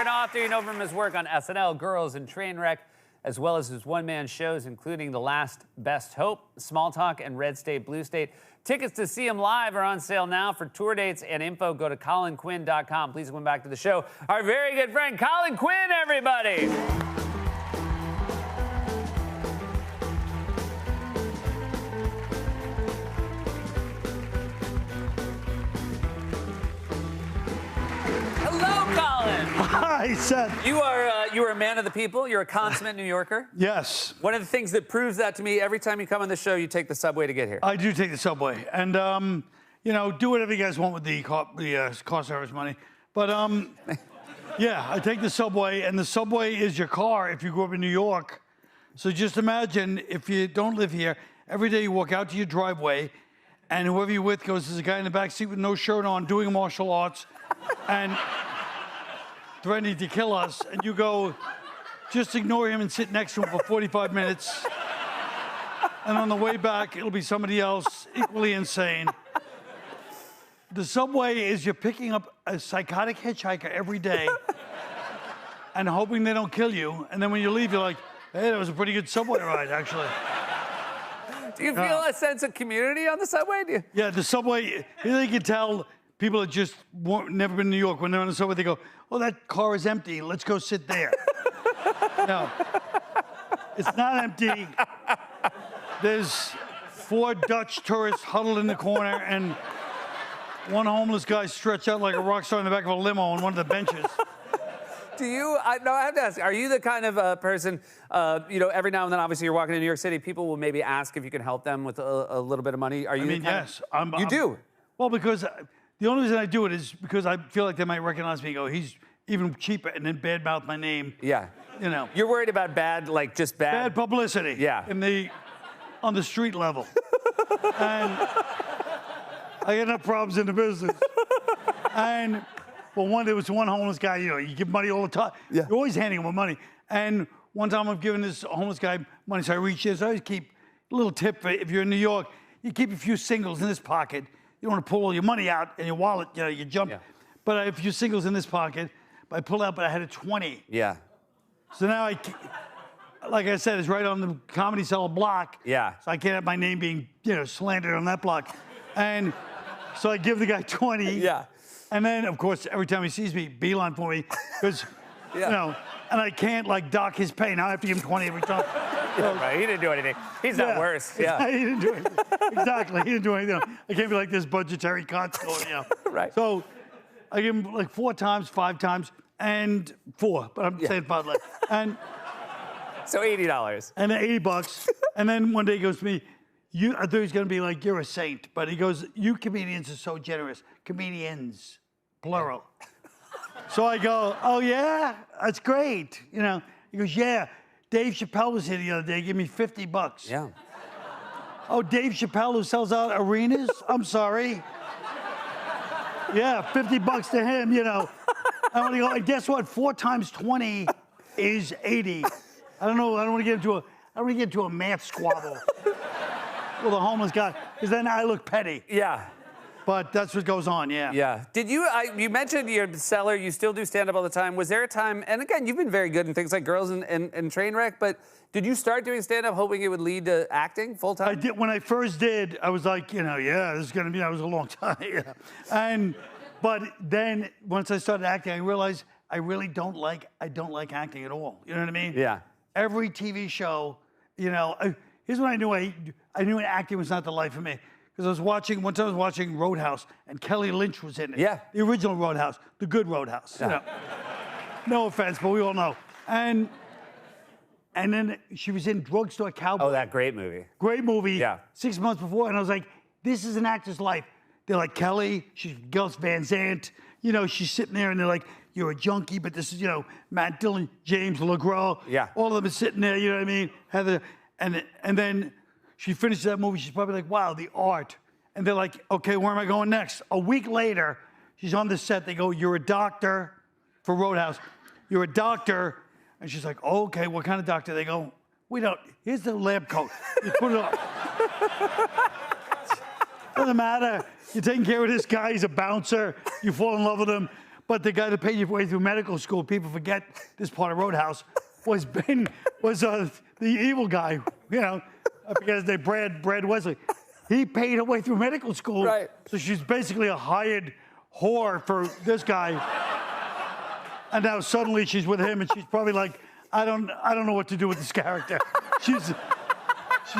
and author. You know from his work on SNL, Girls, and Trainwreck, as well as his one-man shows, including The Last Best Hope, Small Talk, and Red State, Blue State. Tickets to see him live are on sale now. For tour dates and info, go to ColinQuinn.com. Please welcome back to the show our very good friend, Colin Quinn, everybody. Hello, Colin. Hi, Seth. You are a man of the people. You're a consummate New Yorker. Yes. One of the things that proves that to me, every time you come on the show, you take the subway to get here. I do take the subway. And, you know, do whatever you guys want with the car service money. But, yeah, I take the subway, and the subway is your car if you grew up in New York. So just imagine if you don't live here, every day you walk out to your driveway, and whoever you're with goes, there's a guy in the back seat with no shirt on doing martial arts and threatening to kill us, and you go, just ignore him and sit next to him for 45 minutes. And on the way back, it'll be somebody else equally insane. The subway is you're picking up a psychotic hitchhiker every day and hoping they don't kill you. And then when you leave, you're like, hey, that was a pretty good subway ride, actually. Do you feel a sense of community on the subway? Do you? Yeah, the subway, you can tell people that just never been to New York, when they're on the subway, they go, oh, that car is empty. Let's go sit there. No, it's not empty. There's 4 Dutch tourists huddled in the corner and one homeless guy stretched out like a rock star in the back of a limo on one of the benches. Do you, I have to ask, are you the kind of person, you know, every now and then, obviously you're walking in New York City, people will maybe ask if you can help them with a little bit of money. Are you? I mean, yes. You do? Well, because the only reason I do it is because I feel like they might recognize me and go, he's even cheaper, and then badmouth my name. Yeah. You know. You're worried about bad, like just bad? Bad publicity. Yeah. On the street level. And I got enough problems in the business. And, well, there was one homeless guy, you know, you give money all the time. Yeah. You're always handing him money. And one time I'm giving this homeless guy money, so I reach in, so I always keep a little tip for if you're in New York, you keep a few singles in this pocket. You don't want to pull all your money out in your wallet, you know, you jump. Yeah. But I have a few singles in this pocket. I pulled out, but I had a 20. Yeah. So now like I said, it's right on the Comedy Cellar block. Yeah. So I can't have my name being, you know, slandered on that block. And so I give the guy 20. Yeah. And then, of course, every time he sees me, beeline for me, because, Yeah. you know, and I can't, like, dock his pay. Now I have to give him 20 every time. Yeah, right. He didn't do anything. He's not worse. Yeah. He didn't do anything. Exactly. He didn't do anything. I can't be like this budgetary cuts going, you know. Right. So I give him like 4 times, 5 times, and 4. But I'm saying 5 less. And So $80. and then $80. And then one day he goes to me, I thought he was going to be like, you're a saint. But he goes, you comedians are so generous. Comedians, plural. So I go, oh, yeah? That's great. You know, he goes, yeah. Dave Chappelle was here the other day, gave me $50. Yeah. Oh, Dave Chappelle, who sells out arenas? I'm sorry. Yeah, $50 to him, you know. And guess what? 4 times 20 is 80. I don't know. I don't want to get into a math squabble with a homeless guy, because then I look petty. Yeah. But that's what goes on, yeah. Yeah. Did you, you mentioned you're a seller, you still do stand-up all the time. Was there a time, and again, you've been very good in things like Girls and Trainwreck, but did you start doing stand-up hoping it would lead to acting full-time? I did. When I first did, I was like, you know, yeah, this is going to be, that was a long time. Yeah. But then once I started acting, I realized I don't like acting at all. You know what I mean? Yeah. Every TV show, you know, here's what I knew. I knew acting was not the life for me. Because once I was watching Roadhouse, and Kelly Lynch was in it. Yeah. The original Roadhouse, the good Roadhouse. Yeah. You know. No offense, but we all know. And then she was in Drugstore Cowboy. Oh, that great movie. Great movie. Yeah. 6 months before, and I was like, this is an actor's life. They're like, Kelly, she's Gus Van Sant. You know, she's sitting there, and they're like, you're a junkie, but this is, you know, Matt Dillon, James LeGros. Yeah. All of them are sitting there, you know what I mean? Heather, and then she finishes that movie, she's probably like, wow, the art. And they're like, okay, where am I going next? A week later, she's on the set. They go, you're a doctor for Roadhouse. You're a doctor. And she's like, oh, okay, what kind of doctor? They go, we don't, here's the lab coat. You put it on. Doesn't matter. You're taking care of this guy. He's a bouncer. You fall in love with him. But the guy that paid your way through medical school, people forget this part of Roadhouse, was the evil guy, you know, because they Brad Wesley. He paid her way through medical school. Right. So she's basically a hired whore for this guy. And now suddenly she's with him and she's probably like, I don't know what to do with this character. She's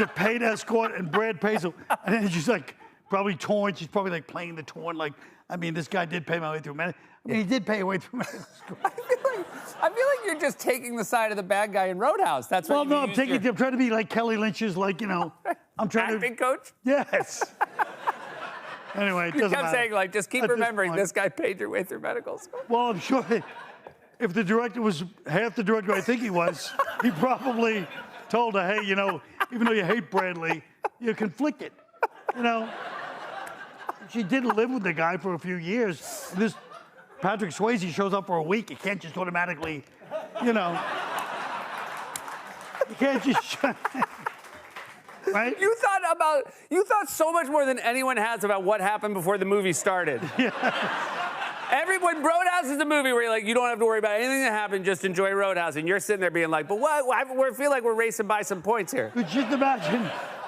a paid escort and Brad pays her. And then she's like probably torn. She's probably like playing the torn. Like, I mean, this guy did pay my way through medical. I mean, he did pay way through medical school. I feel like you're just taking the side of the bad guy in Roadhouse. That's what. Well, no, I'm trying to be like Kelly Lynch's, like, you know, I'm trying acting coach. Yes. Anyway, it You doesn't kept matter. saying like, just keep At this remembering point. this guy paid your way through medical school. Well, I'm sure if the director was half the director I think he was, he probably told her, hey, you know, even though you hate Bradley, you're conflicted. You know, she did live with the guy for a few years. And this Patrick Swayze shows up for a week. You can't just automatically, you know, you can't just. Right? You thought so much more than anyone has about what happened before the movie started. Yeah. Everyone, Roadhouse is a movie where you're like, you don't have to worry about anything that happened, just enjoy Roadhouse. And you're sitting there being like, but what? I feel like we're racing by some points here. But just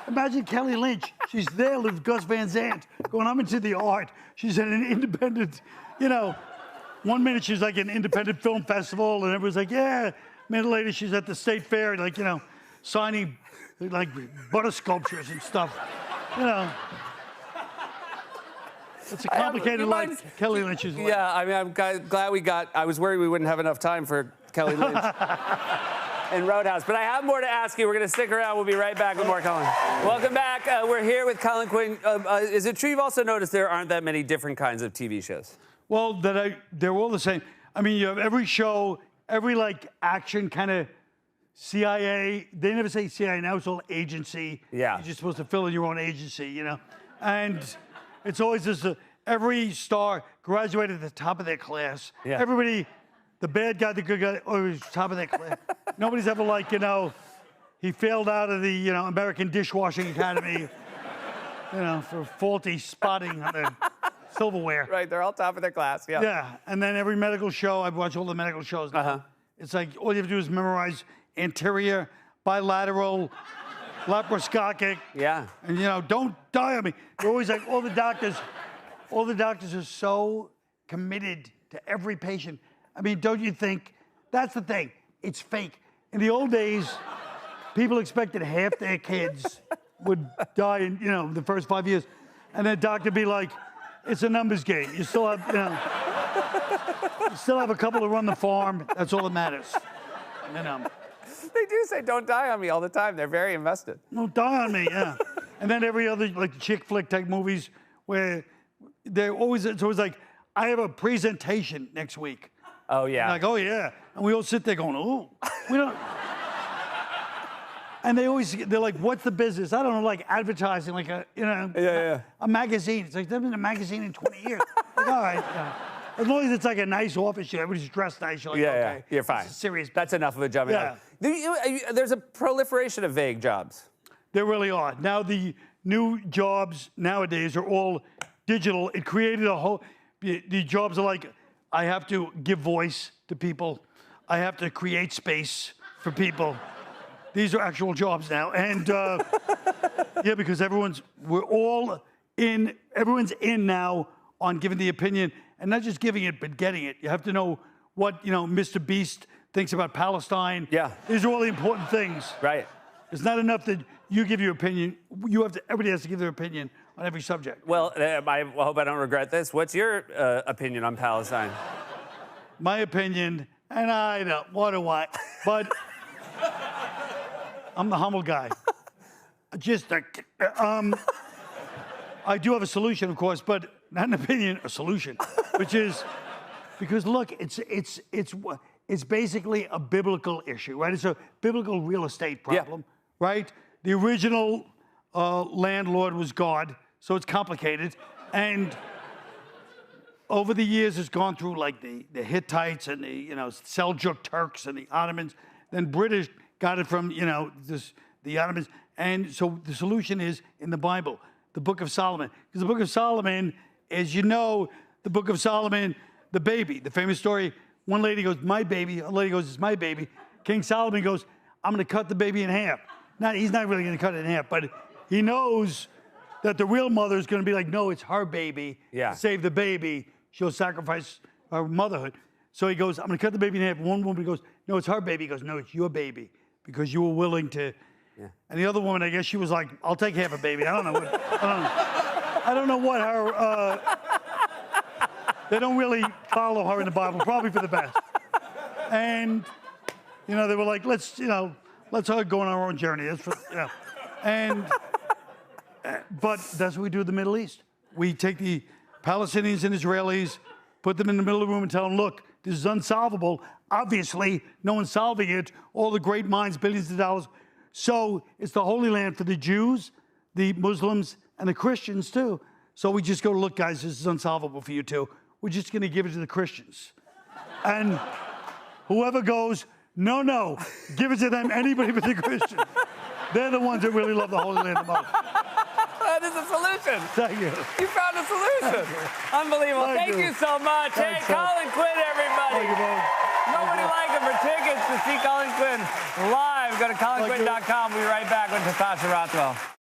imagine Kelly Lynch. She's there with Gus Van Sant going, I'm into the art. She's at an independent, you know, 1 minute she's like an independent film festival and everyone's like, yeah. A minute later she's at the state fair, like, you know, signing like butter sculptures and stuff, you know. It's a complicated life Kelly Lynch's life. Yeah, I mean, I'm glad I was worried we wouldn't have enough time for Kelly Lynch and Roadhouse. But I have more to ask you. We're going to stick around. We'll be right back with more Colin. Welcome back. We're here with Colin Quinn. Is it true you've also noticed there aren't that many different kinds of TV shows? Well, they're all the same. I mean, you have every show, every like action kind of CIA. They never say CIA now; it's all agency. Yeah, you're just supposed to fill in your own agency, you know. And it's always this: every star graduated at the top of their class. Yeah. Everybody, the bad guy, the good guy, always top of their class. Nobody's ever like, you know, he failed out of the, you know, American Dishwashing Academy, you know, for faulty spotting on the silverware. Right, they're all top of their class. Yeah. Yeah, and then every medical show, I've watched all the medical shows now. Uh-huh. It's like all you have to do is memorize anterior, bilateral, laparoscopic. Yeah. And, you know, don't die on me. They're always like, all the doctors are so committed to every patient. I mean, don't you think, that's the thing, it's fake. In the old days, people expected half their kids would die in, you know, the first 5 years. And then doctor would be like, it's a numbers game. You still have, you know, you still have a couple to run the farm. That's all that matters. You know. They do say don't die on me all the time. They're very invested. Don't die on me, yeah. And then every other, like, chick flick type movies where it's always like, I have a presentation next week. Oh, yeah. And like, oh, yeah. And we all sit there going, oh, we don't. And they're like, what's the business? I don't know, like advertising, like a magazine. It's like, there's been a magazine in 20 years. Like, all right. As long as it's like a nice office, everybody's dressed nice. You're like, okay. You're fine. It's serious. That's enough of a job. Yeah. There's a proliferation of vague jobs. There really are. Now the new jobs nowadays are all digital. It created a whole, the jobs are like, I have to give voice to people. I have to create space for people. These are actual jobs now. And yeah, because everyone's in now on giving the opinion, and not just giving it, but getting it. You have to know what, you know, Mr. Beast thinks about Palestine. Yeah. These are all the important things. Right. It's not enough that you give your opinion. Everybody has to give their opinion on every subject. Well, I hope I don't regret this. What's your opinion on Palestine? My opinion, and I don't, what do I? But I'm the humble guy. I do have a solution, of course, but not an opinion, a solution, which is because look, it's basically a biblical issue, right? It's a biblical real estate problem, right? The original landlord was God, so it's complicated, and over the years it's gone through like the Hittites and the Seljuk Turks and the Ottomans, then British got it from the Ottomans, and so the solution is in the Bible, the Book of Solomon, because the Book of Solomon, as you know, the Book of Solomon the baby. The famous story, one lady goes, my baby. A lady goes, it's my baby. King Solomon goes, I'm going to cut the baby in half. Now, he's not really going to cut it in half, but he knows that the real mother is going to be like, no, it's her baby. Yeah. To save the baby, she'll sacrifice her motherhood. So he goes, I'm going to cut the baby in half. One woman goes, no, it's her baby. He goes, no, it's your baby because you were willing to. Yeah. And the other woman, I guess she was like, I'll take half a baby. I don't know what. I don't know what her. They don't really follow her in the Bible, probably for the best. And, they were like, let's her go on our own journey. But that's what we do in the Middle East. We take the Palestinians and Israelis, put them in the middle of the room and tell them, look, this is unsolvable. Obviously, no one's solving it. All the great minds, billions of dollars. So it's the Holy Land for the Jews, the Muslims, and the Christians, too. So we just go, look, guys, this is unsolvable for you, too. We're just going to give it to the Christians. And whoever goes, no, give it to them, anybody but the Christians. They're the ones that really love the Holy Land the most. That is a solution. Thank you. You found a solution. Unbelievable. Thank you so much. Thanks, hey, Colin Quinn, everybody. Thank you, both. Nobody like him. For tickets to see Colin Quinn live, go to colinquinn.com. We'll be right back with Natasha Rothwell.